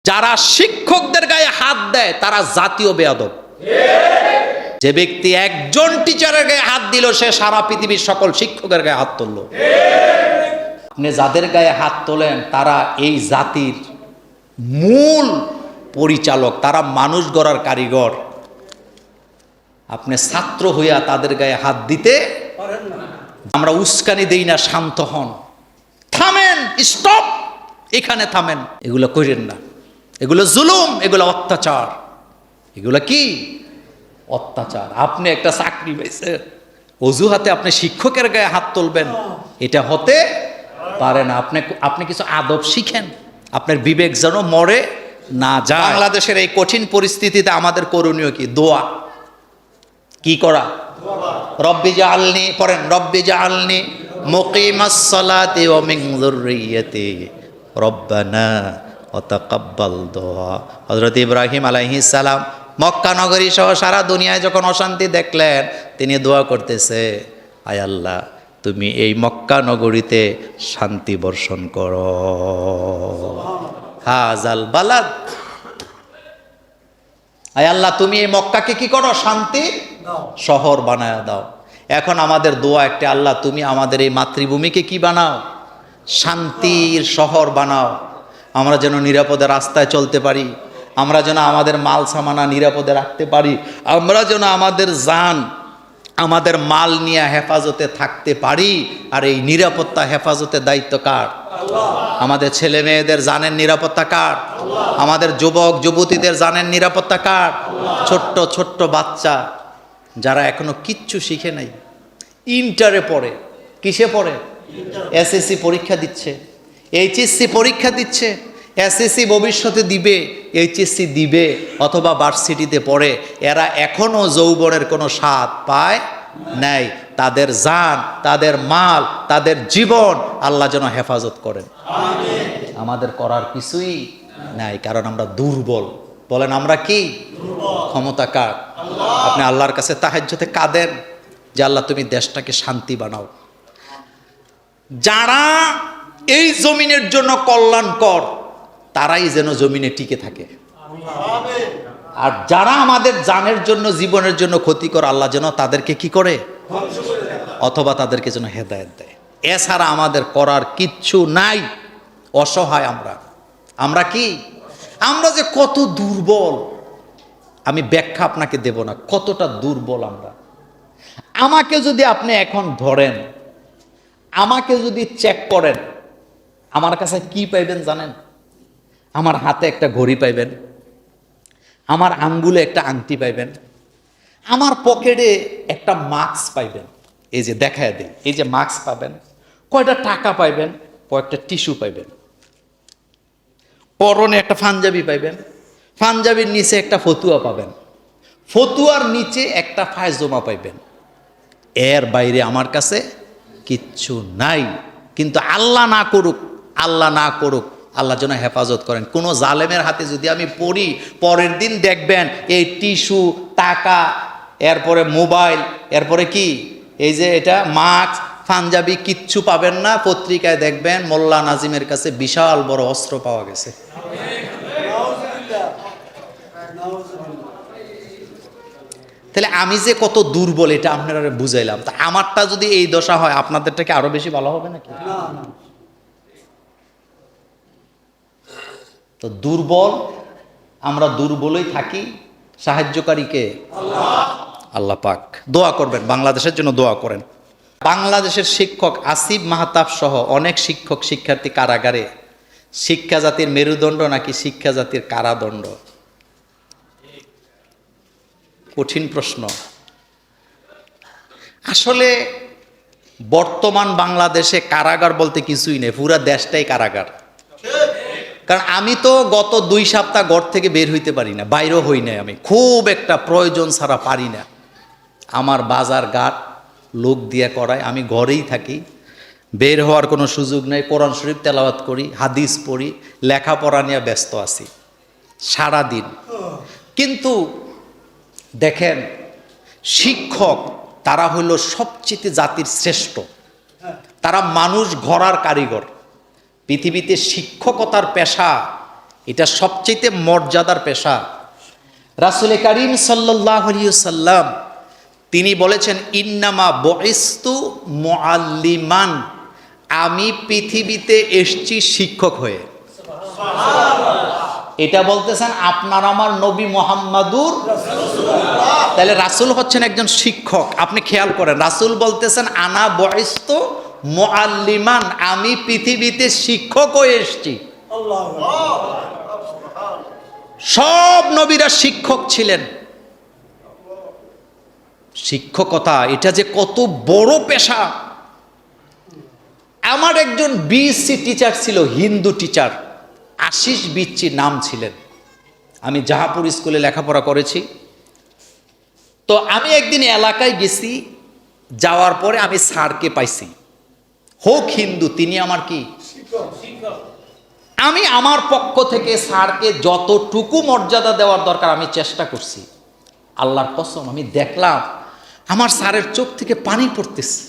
যারা শিক্ষকদের গায়ে হাত দেয় তারা জাতীয় বেয়াদব। যে ব্যক্তি একজন টিচারের গায়ে হাত দিল সে সারা পৃথিবীর সকল শিক্ষকের গায়ে হাত তুলল। আপনি যাদের গায়ে হাত তোলেন তারা এই জাতির মূল পরিচালক, তারা মানুষ গড়ার কারিগর। আপনি ছাত্র হইয়া তাদের গায়ে হাত দিতে পারেন না। আমরা উস্কানি দেই না, শান্ত হন, থামেন, স্টপ, এখানে থামেন, এগুলো করেন না, এগুলো জুলুম, এগুলো অত্যাচার। এগুলো কি অত্যাচার? আপনি একটা চাকরি পাইছেন, অজুহাতে আপনি শিক্ষকের গায়ে হাত তুলবেন, এটা হতে পারে না। আপনি কিছু আদব শিখেন, আপনার বিবেক যেন মরে না যায়। বাংলাদেশের এই কঠিন পরিস্থিতিতে আমাদের করণীয় কি? দোয়া। কি করা? রব্বি জাআলনি, পড়েন, রব্বি জাআলনি মুকিমাস সালাতি ওয়া মিন যুররিয়্যাতি রব্বানা ওয়া তাকাব্বাল দুআ। হযরত ইব্রাহিম আলাইহিস সালাম মক্কা নগরী সহ সারা দুনিয়ায় যখন অশান্তি দেখলেন, তিনি দোয়া করতেছে, আয় আল্লাহ, তুমি এই মক্কা নগরীতে শান্তি বর্ষণ করো। হাজাল বালাদ, আয় আল্লাহ, তুমি এই মক্কাকে কি করো? শান্তি শহর বানায় দাও। এখন আমাদের দোয়া একটা, আল্লাহ তুমি আমাদের এই মাতৃভূমিকে কি বানাও? শান্তির শহর বানাও। আমরা যেন নিরাপদে রাস্তায় চলতে পারি, আমরা যেন আমাদের মাল সামানা নিরাপদে রাখতে পারি, আমরা যেন আমাদের জান, আমাদের মাল নিয়ে হেফাজতে থাকতে পারি। আর এই নিরাপত্তা হেফাজতের দায়িত্ব কার? আমাদের ছেলে মেয়েদের জানের নিরাপত্তা কার? আমাদের যুবক যুবতীদের জানের নিরাপত্তা কার? ছোট্ট ছোট্ট বাচ্চা যারা এখনো কিচ্ছু শিখে নাই, ইন্টারে পড়ে, কিসে পড়ে? এসএসসি পরীক্ষা দিচ্ছে, এইচএসসি পরীক্ষা দিচ্ছে, এসএসসি ভবিষ্যতে দিবে, এইচএসসি দিবে, অথবা ভার্সিটিতে পড়ে। এরা এখনো যৌবনের কোনো স্বাদ পায় নাই। তাদের জান, তাদের মাল, তাদের জীবন আল্লাহ যেন হেফাজত করেন। আমাদের করার কিছুই নাই, কারণ আমরা দুর্বল। বলেন আমরা কি? ক্ষমতা কার? আপনি আল্লাহর কাছে তাহাজ্জুদে কাঁদেন যে আল্লাহ তুমি দেশটাকে শান্তি বানাও। যারা এই জমিনের জন্য কল্যাণকর তারাই যেন জমিনে টিকে থাকে, আর যারা আমাদের জানের জন্য, জীবনের জন্য ক্ষতিকর, আল্লাহ যেন তাদেরকে কি করে? অথবা তাদেরকে যেন হেদায়েত দেয়। এছাড়া আমাদের করার কিচ্ছু নাই। অসহায় আমরা কি? আমরা যে কত দুর্বল, আমি ব্যাখ্যা আপনাকে দেব না কতটা দুর্বল আমরা। আমাকে যদি আপনি এখন ধরেন, আমাকে যদি চেক করেন, আমার কাছে কি পাইবেন জানেন? আমার হাতে একটা ঘড়ি পাইবেন, আমার আঙ্গুলে একটা আংটি পাইবেন, আমার পকেটে একটা মাস্ক পাইবেন। এই যে দেখায় দেন, এই যে মাস্ক পাবেন, কয়টা টাকা পাইবেন, কয়েকটা টিস্যু পাইবেন, পরনে একটা পাঞ্জাবি পাইবেন, পাঞ্জাবির নিচে একটা ফতুয়া পাবেন, ফতুয়ার নিচে একটা পায়জামা পাইবেন। এর বাইরে আমার কাছে কিচ্ছু নাই। কিন্তু আল্লাহ না করুক, আল্লাহ না করুক, আল্লাহ যেন হেফাজত করেন। কোনো জালেমের হাতে যদি আমি পড়ি, পরের দিন দেখবেন এই টিস্যু, টাকা, এরপরে মোবাইল, এরপরে কি এই যে এটা মাস্ক, পাঞ্জাবি, কিচ্ছু পাবেন না। পত্রিকায় দেখবেন মোল্লা নাজিমের কাছে বিশাল বড় অস্ত্র পাওয়া গেছে। তাহলে আমি যে কত দুর্বল এটা আপনারা বুঝাইলাম। তা আমারটা যদি এই দশা হয়, আপনাদেরটা কি আরো বেশি ভালো হবে নাকি? তো দুর্বল, আমরা দুর্বলই থাকি। সাহায্যকারীকে আল্লাহ পাক। দোয়া করবেন, বাংলাদেশের জন্য দোয়া করেন। বাংলাদেশের শিক্ষক আসিফ মাহতাব সহ অনেক শিক্ষক শিক্ষার্থী কারাগারে। শিক্ষা জাতির মেরুদণ্ড নাকি শিক্ষা জাতির কারাদণ্ড? কঠিন প্রশ্ন। আসলে বর্তমান বাংলাদেশে কারাগার বলতে কিছুই নেই, পুরা দেশটাই কারাগার। কারণ আমি তো গত 2 সপ্তাহ ঘর থেকে বের হইতে পারি না, বাইরেও হই নাই। আমি খুব একটা প্রয়োজন ছাড়া পারি না। আমার বাজার ঘাট লোক দিয়ে করায়, আমি ঘরেই থাকি, বের হওয়ার কোনো সুযোগ নেই। কোরআন শরীফ তেলাওয়াত করি, হাদিস পড়ি, লেখাপড়া নিয়ে ব্যস্ত আছি সারাদিন। কিন্তু দেখেন, শিক্ষক তারা হইল সবচেয়ে জাতির শ্রেষ্ঠ, তারা মানুষ গড়ার কারিগর। পৃথিবীতে শিক্ষকতার পেশা এটা সবচেয়ে মর্যাদার পেশা। রাসূল করিম সাল্লাল্লাহু আলাইহি ওয়াসাল্লাম তিনি বলেছেন, ইন্নামা বুইস্তু মুআল্লিমান, আমি পৃথিবীতে এসেছি শিক্ষক হয়ে। এটা বলতেছেন আপনার আমার নবী মুহাম্মাদুর রাসূলুল্লাহ। তাহলে রাসূল হচ্ছেন একজন শিক্ষক। আপনি খেয়াল করেন, রাসূল বলতেছেন আনা বুইস্তু মুআল্লিমান, আমি পৃথিবীতে শিক্ষক হয়ে এসেছি। সব নবীরা শিক্ষক ছিলেন। শিক্ষকতা এটা যে কত বড় পেশা। আমার একজন বিএসসি টিচার ছিল, হিন্দু টিচার, আশিস বিচ্চি নাম ছিলেন। আমি জাহাপুর স্কুলে লেখাপড়া করেছি। তো আমি একদিন এলাকায় গেছি, যাওয়ার পরে আমি স্যারকে পাইছি, হোক হিন্দু, তিনি আমার কি আমি আমার পক্ষ থেকে স্যারকে যতটুকু মর্যাদা দেওয়ার দরকার আমি চেষ্টা করছি। আল্লাহর কসম, আমি দেখলাম আমার স্যারের চোখ থেকে পানি পড়তেছে।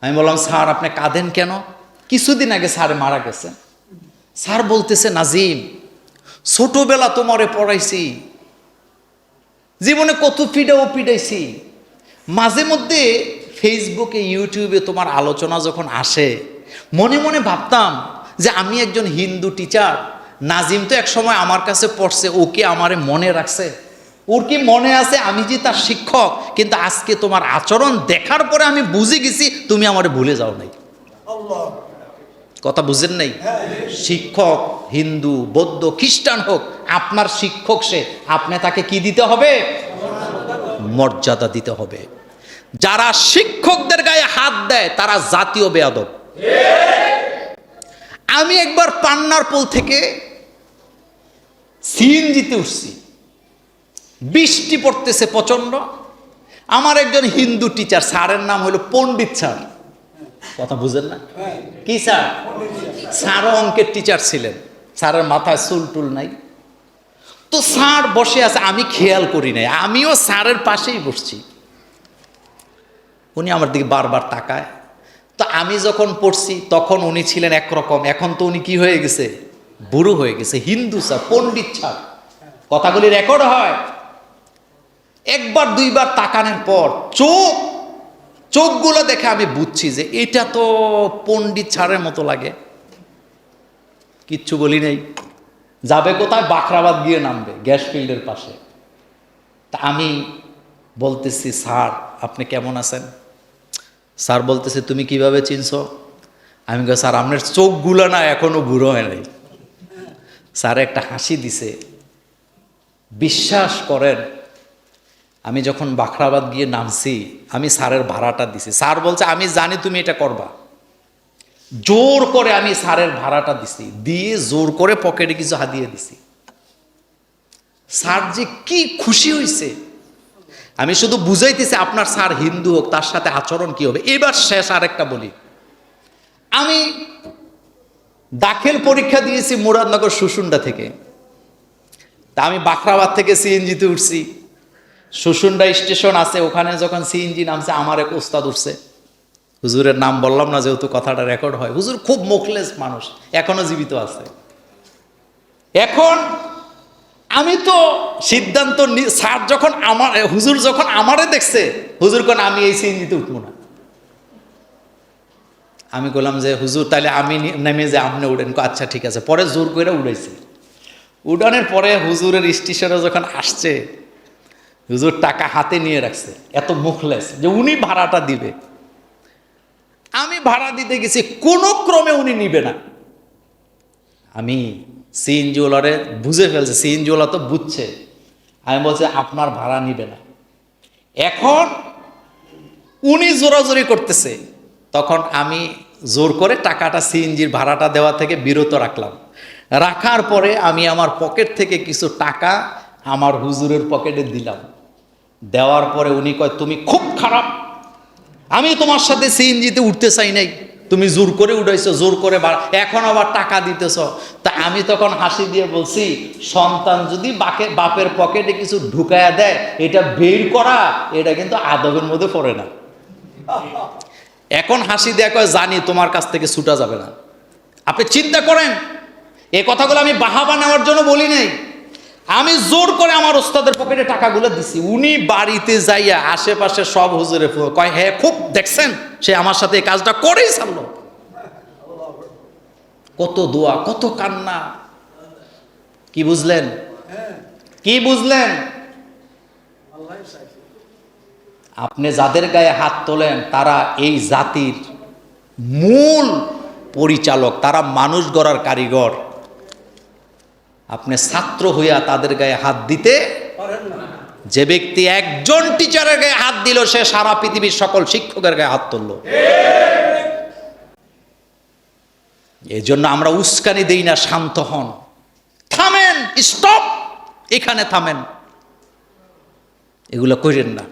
আমি বললাম, স্যার আপনি কাঁদেন কেন? কিছুদিন আগে স্যার মারা গেছেন। স্যার বলতেছে, নাজিম ছোটবেলা তোমারে পড়াইছি, জীবনে কত পিটাইছি, মাঝে মধ্যে ফেসবুকে ইউটিউবে তোমার আলোচনা যখন আসে, মনে মনে ভাবতাম যে আমি একজন হিন্দু টিচার, নাজিম তো এক সময় আমার কাছে পড়ছে, ও কি আমারে মনে রাখছে? ওর কি মনে আছে আমি যে তার শিক্ষক? কিন্তু আজকে তোমার আচরণ দেখার পরে আমি বুঝে গেছি তুমি আমারে ভুলে যাও নাই। কথা বুঝেন নাই? শিক্ষক হিন্দু, বৌদ্ধ, খ্রিস্টান হোক, আপনার শিক্ষক সে, আপনি তাকে কি দিতে হবে? মর্যাদা দিতে হবে। যারা শিক্ষকদের গায়ে হাত দেয় তারা জাতীয় বেয়াদব। আমি একবার পান্নার পোল থেকে সিএনজিতে উঠছি, বৃষ্টি পড়তেছে প্রচন্ড। আমার একজন হিন্দু টিচার, স্যারের নাম হলো পণ্ডিত স্যার। কথা বুঝেন না? কি স্যার? স্যারও অঙ্কের টিচার ছিলেন। স্যারের মাথায় চুল টুল নাই। তো স্যার বসে আছে, আমি খেয়াল করি নাই, আমিও স্যারের পাশেই বসছি। উনি আমার দিকে বারবার তাকায়। তো আমি যখন পড়ছি তখন উনি ছিলেন একরকম, এখন তো উনি কি হয়ে গেছে? বুড়ো হয়ে গেছে। হিন্দু স্যার, পণ্ডিত স্যার, কথাগুলি রেকর্ড হয়। একবার দুইবার তাকানোর পর চোখগুলো দেখে আমি বুঝছি যে এটা তো পণ্ডিত স্যারের মতো লাগে। কিচ্ছু বলি নাই। যাবে কোথায়? বাখরাবাদ গিয়ে নামবে, গ্যাস ফিল্ডের পাশে। তা আমি বলতেছি, স্যার আপনি কেমন আছেন? স্যার বলতেছে, তুমি কিভাবে চিনছো? আমি বলি, স্যার আপনার চোখগুলো না এখনো বুড়ো হয় নাই। স্যার একটা হাসি দিছে। বিশ্বাস করেন, আমি যখন বাখরাবাদ গিয়ে নামছি, আমি স্যারের ভাড়াটা দিছি। স্যার বলছে, আমি জানি তুমি এটা করবা। জোর করে আমি স্যারের ভাড়াটা দিছি, দিয়ে জোর করে পকেটে কিছু হাতিয়ে দিছি। স্যার যে কি খুশি হয়েছে! আমি শুধু বুঝাইতেছি আপনার স্যার হিন্দু হোক, তার সাথে আচরণ কি হবে। এবার শেষ আরেকটা বলি। আমি দাখিল পরীক্ষা দিয়েছি মুরাদনগর সুসুন্ডা থেকে। তা আমি বাখরাবাদ থেকে সিএনজিতে উঠছি। সুসুন্ডা স্টেশন আছে, ওখানে যখন সিএনজি নামছে, আমার এক ওস্তাদ উঠছে। হুজুরের নাম বললাম না, যেহেতু কথাটা রেকর্ড হয়। হুজুর খুব মুখলেস মানুষ, এখনো জীবিত আছে। এখন আমি তো সিদ্ধান্ত স্যার যখন হুজুর যখন আমারে দেখছে, হুজুর কোন আমি এই সিএনজিতে উঠবো না। আমি বললাম যে হুজুর তাহলে আমি নেমে যে আপনি উঠেন। আচ্ছা ঠিক আছে। পরে জোর করে উড়াইছে। উড়ানোর পরে হুজুরের স্টেশনে যখন আসছে, হুজুর টাকা হাতে নিয়ে রাখছে, এত মুখলেস যে উনি ভাড়াটা দিবে। আমি ভাড়া দিতে গেছি, কোনো ক্রমে উনি নিবে না। আমি সিএনজিওয়ালারে বুঝে ফেলছে, সিএনজিওয়ালা তো বুঝছে। আমি বলছি আপনার ভাড়া নিবে না। এখন উনি জোরাজোরি করতেছে, তখন আমি জোর করে টাকাটা সিএনজির ভাড়াটা দেওয়া থেকে বিরত রাখলাম। রাখার পরে আমি আমার পকেট থেকে কিছু টাকা আমার হুজুরের পকেটে দিলাম। দেওয়ার পরে উনি কয়, তুমি খুব খারাপ, আমি তোমার সাথে সিএনজিতে উঠতে চাই নাই, তুমি জোর করে উঠাইছো, জোর করে এখন আবার টাকা দিতেছ। তা আমি তখন হাসি দিয়ে বলছি, সন্তান যদি বাপের পকেটে কিছু ঢুকায়া দেয়, এটা বের করা, এটা কিন্তু আদবের মধ্যে পড়ে না। এখন হাসি দিয়ে কয়, জানি তোমার কাছ থেকে ছুটা যাবে না। আপনি চিন্তা করেন, এই কথাগুলো আমি বাহাবা নেওয়ার জন্য বলি নাই, আমি জোর করে আমার ওস্তাদের পকেটে টাকাগুলো দিছি। উনি বাড়িতে যাইয়া আশেপাশে সব হুজুরে কয়, হ্যাঁ খুব দেখছেন সে আমার সাথে এই কাজটা করেই ছাড়লো। কত দোয়া, কত কান্না। কি বুঝলেন? কি বুঝলেন? আপনি যাদের গায়ে হাত তোলেন তারা এই জাতির মূল পরিচালক, তারা মানুষ গড়ার কারিগর। আপনি ছাত্র হইয়া তাদের গায়ে হাত দিতে পারেন না। যে ব্যক্তি একজন টিচারের গায়ে হাত দিল সে সারা পৃথিবীর সকল শিক্ষকের গায়ে হাত তুলল। এই জন্য আমরা উস্কানি দেই না, শান্ত হন, থামেন, স্টপ, এখানে থামেন, এগুলো করেন না,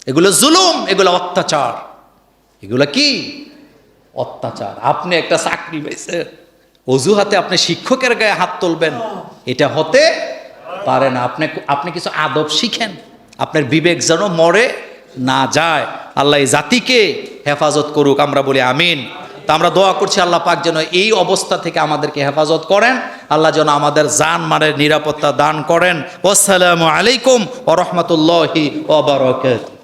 এগুলো জুলুম, এগুলো অত্যাচার। এগুলো কি অত্যাচার? আপনি একটা চাকরি পাইছেন, অজুহাতে আপনি শিক্ষকের গায়ে হাত তুলবেন, এটা হতে পারে না। আপনি কিছু আদব শিখেন, আপনার বিবেক যেন মরে না যায়। আল্লাহ এই জাতিকে হেফাজত করুক, আমরা বলি আমিন। তা আমরা দোয়া করছি আল্লাহ পাক যেন এই অবস্থা থেকে আমাদেরকে হেফাজত করেন, আল্লাহ যেন আমাদের জান মালের নিরাপত্তা দান করেন। আসসালামু আলাইকুম ওয়া রাহমাতুল্লাহি ওয়া বারাকাতুহু।